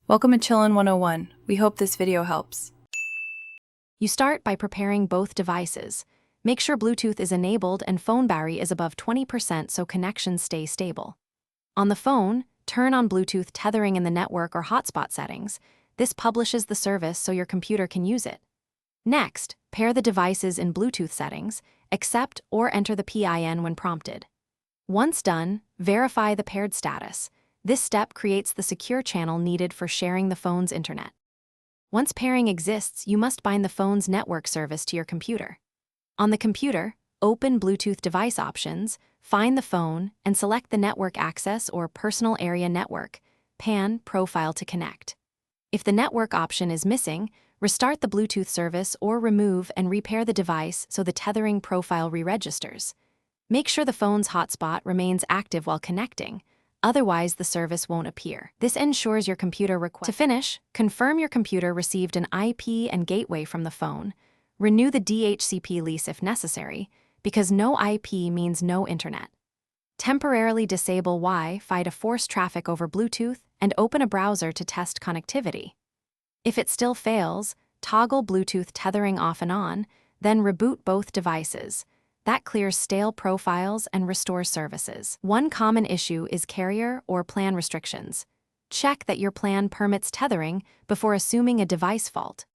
Welcome to Chillin' 101. We hope this video helps. You start by preparing both devices. Make sure Bluetooth is enabled and phone battery is above 20% so connections stay stable. On the phone, turn on Bluetooth tethering in the network or hotspot settings. This publishes the service so your computer can use it. Next, pair the devices in Bluetooth settings, accept or enter the PIN when prompted. Once done, verify the paired status. This step creates the secure channel needed for sharing the phone's internet. Once pairing exists, you must bind the phone's network service to your computer. On the computer, open Bluetooth device options, find the phone, and select the network access or personal area network, PAN, profile to connect. If the network option is missing, restart the Bluetooth service or remove and repair the device so the tethering profile re-registers. Make sure the phone's hotspot remains active while connecting. Otherwise, the service won't appear. This ensures your computer request. To finish, confirm your computer received an IP and gateway from the phone. Renew the DHCP lease if necessary, because no IP means no internet. Temporarily disable Wi-Fi to force traffic over Bluetooth and open a browser to test connectivity. If it still fails, toggle Bluetooth tethering off and on, then reboot both devices. That clears stale profiles and restores services. One common issue is carrier or plan restrictions. Check that your plan permits tethering before assuming a device fault.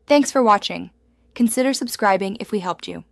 Thanks for watching. Consider subscribing if we helped you.